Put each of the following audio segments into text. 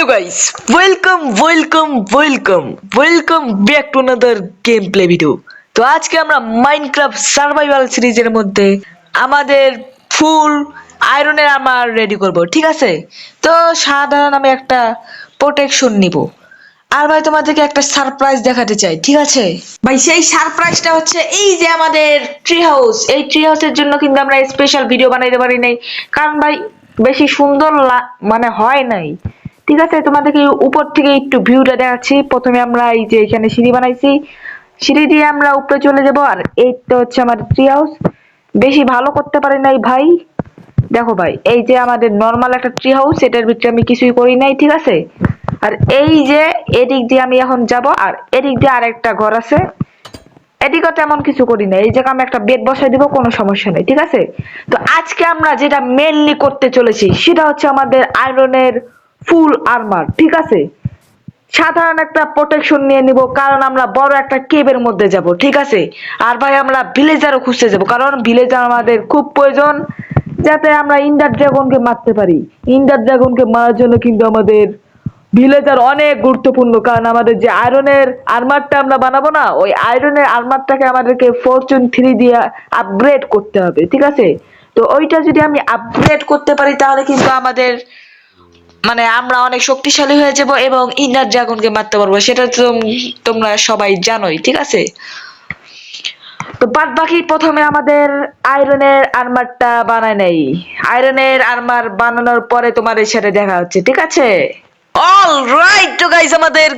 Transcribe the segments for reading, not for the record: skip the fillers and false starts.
Hello guys, welcome back to another gameplay video. তো আজকে আমরা মাইনক্রাফট সার্ভাইভাল সিরিজের মধ্যে আমাদের ফুল আয়রনের আর্মার রেডি করব, ঠিক আছে? তো সাধারণ আমি একটা প্রোটেকশন নিব। আর ভাই তোমাদেরকে একটা সারপ্রাইজ দেখাতে চাই, ঠিক আছে ভাই? সেই সারপ্রাইজটা হচ্ছে এই যে আমাদের ট্রি হাউস। এই ট্রি হাউসের জন্য কিন্তু আমরা স্পেশাল ভিডিও বানাইতে পারি নাই, কারণ ভাই বেশি সুন্দর মানে হয় নাই, ঠিক আছে? তোমাদেরকে উপর থেকে একটু ভিউটা দেখাচ্ছি। প্রথমে আমরা এই যে এখানে সিঁড়ি বানাইছি, সিঁড়ি দিয়ে আমরা উপরে চলে যাব। আর এই তো হচ্ছে আমাদের ট্রি হাউস। বেশি ভালো করতে পারি নাই ভাই। দেখো ভাই, এই যে আমাদের নরমাল একটা ট্রি হাউস, এটার ভিতরে আমি কিছুই করি নাই, ঠিক আছে? আর এই যে এদিক দিয়ে আমি এখন যাব, আর এদিক দিয়ে আরেকটা ঘর আছে, এদিকে তেমন কিছু করি না। এই জায়গায় আমি একটা বেড বসাই দিব, কোনো সমস্যা নেই, ঠিক আছে? তো আজকে আমরা যেটা মেইনলি করতে চলেছি সেটা হচ্ছে আমাদের আয়রনের ফুল আর্মার, ঠিক আছে? সাধারণ একটা প্রোটেকশন নিয়ে নিব, কারণ আমরা বড় একটা কেভের মধ্যে যাব, ঠিক আছে? আর ভাই আমরা ভিলেজারও খুঁজতে যাব, কারণ ভিলেজার আমাদের খুব প্রয়োজন, যাতে আমরা ইন্ডার ড্রাগনকে মারতে পারি। ইন্ডার ড্রাগনকে মারার জন্য কিন্তু আমাদের ভিলেজার অনেক গুরুত্বপূর্ণ, কারণ আমাদের যে আয়রনের আর্মারটা আমরা বানাবো না, ওই আয়রনের আর্মারটাকে আমাদেরকে ফরচুন 3 দিয়ে আপগ্রেড করতে হবে, ঠিক আছে? তো ওইটা যদি আমি আপগ্রেড করতে পারি তাহলে কিন্তু আমাদের মানে আমরা অনেক শক্তিশালী হয়ে যাব এবং ইন্ডার ড্রাগনকে মারতে পারবো। সেটা তো তোমরা সবাই জানোই, ঠিক আছে? তো বাদ বাকি প্রথমে আমাদের আয়রনের আর্মারটা বানাই নেই। আয়রনের আর্মার বানানোর পরে তোমাদের সাথে দেখা হচ্ছে, ঠিক আছে? অলরাইট, তো গাইস আমাদের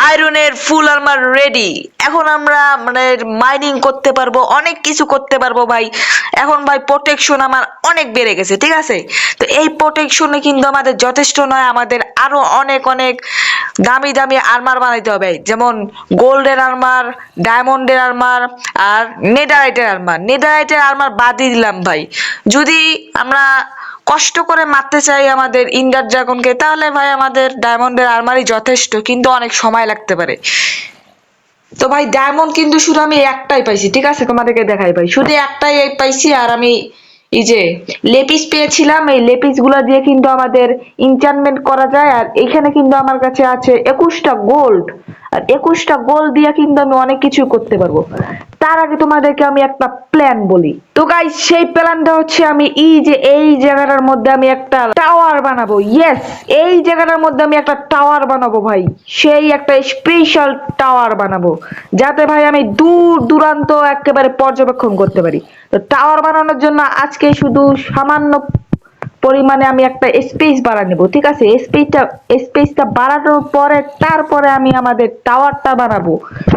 আয়রনের ফুল আর্মার রেডি। এখন আমরা মানে মাইনিং করতে পারবো, অনেক কিছু করতে পারবো ভাই। এখন ভাই প্রোটেকশন আমার অনেক বেড়ে গেছে, ঠিক আছে? তো এই প্রোটেকশনে কিন্তু আমাদের যথেষ্ট নয়, আমাদের আরো অনেক অনেক দামি দামি আর্মার বানাইতে হবে, যেমন গোল্ডের আর্মার, ডায়মন্ডের আর্মার, আর নেদারাইটের আর্মার। নেদারাইটের আর্মার বাদই দিলাম ভাই। যদি আমরা কষ্ট করে মারতে চাই আমাদের ইন্ডার ড্রাগনকে, তাহলে ভাই আমাদের ডায়মন্ডের আর্মারই যথেষ্ট, কিন্তু অনেক সময় লাগতে পারে। তো ভাই ডায়মন্ড কিন্তু শুধু আমি একটাই পাইছি, ঠিক আছে? তোমাদেরকে দেখাই ভাই, শুধু একটাই পাইছি। আর আমি এই যে লেপিস পেয়েছিলাম, এই লেপিস গুলা দিয়ে কিন্তু আমাদের এনচ্যান্টমেন্ট করা যায়। আর এখানে কিন্তু আমার কাছে আছে 21টা গোল্ড, আর 21টা গোল্ড দিয়ে কিন্তু আমি অনেক কিছু করতে পারবো। তার আগে তোমাদেরকে আমি একটা প্ল্যান বলি। তো গাইস সেই প্ল্যানটা হচ্ছে আমি এই জায়গাটার মধ্যে আমি একটা টাওয়ার বানাবো। ইয়েস, এই জায়গাটার মধ্যে আমি একটা টাওয়ার বানাবো ভাই। সেই একটা স্পেশাল টাওয়ার বানাবো, যাতে ভাই আমি দূর দূরান্ত একেবারে পর্যবেক্ষণ করতে পারি। তো টাওয়ার বানানোর জন্য আজকে শুধু সামান্য পরিমাণে আমি একটা স্পেস বাড়া নেব, ঠিক আছে? স্পেসটা বাড়ানোর পরে তারপরে আমি আমাদের টাওয়ারটা বানাবো।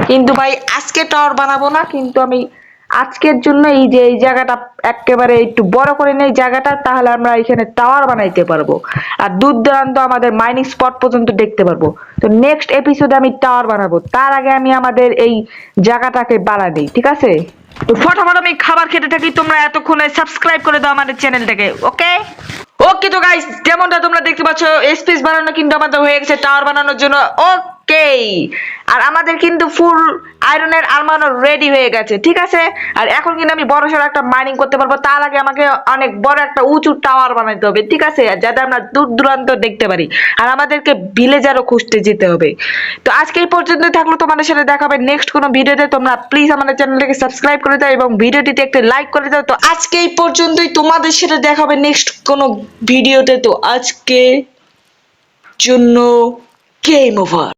কিন্তু ভাই আজকে টাওয়ার বানাবো না, কিন্তু আমি আজকের জন্য এই যে এই জায়গাটা একেবারে একটু বড় করে নেই জায়গাটা, তাহলে আমরা এখানে টাওয়ার বানাইতে পারবো আর দূর দূরান্ত আমাদের মাইনিং স্পট পর্যন্ত দেখতে পারবো। তো নেক্সট এপিসোডে আমি টাওয়ার বানাবো, তার আগে আমি আমাদের এই জায়গাটাকে বাড়া দিই, ঠিক আছে? তো ফটাফট আমি খাবার খেতে থাকি, তোমরা এতক্ষণে সাবস্ক্রাইব করে দাও আমাদের চ্যানেলটাকে, ওকে? ওকে, তো গাইস যেমনটা তোমরা দেখতে পাচ্ছ স্পেস বানানো কিন্তু আমাদের হয়ে গেছে টাওয়ার বানানোর জন্য, ওকে? আর আমাদের কিন্তু ফুল আয়রনের আর্মারও রেডি হয়ে গেছে, ঠিক আছে? আর এখন কিন্তু আমি বড়সড় একটা মাইনিং করতে পারবো। তার আগে আমাকে অনেক বড় একটা উঁচু টাওয়ার বানাইতে হবে, ঠিক আছে? যাতে আমরা দূর দূরান্ত দেখতে পারি। আর আমাদেরকে ভিলেজারও খুঁজতে যেতে হবে। তো আজকে এই পর্যন্তই থাকলো, তোমাদের সাথে দেখা হবে নেক্সট কোনো ভিডিওতে। তোমরা প্লিজ আমাদের চ্যানেলটাকে সাবস্ক্রাইব করে দাও এবং ভিডিওটিতে একটা লাইক করে দাও। তো আজকে এই পর্যন্তই, তোমাদের সাথে দেখা হবে নেক্সট কোনো ভিডিওতে। তো আজকে জন্য গেম ওভার।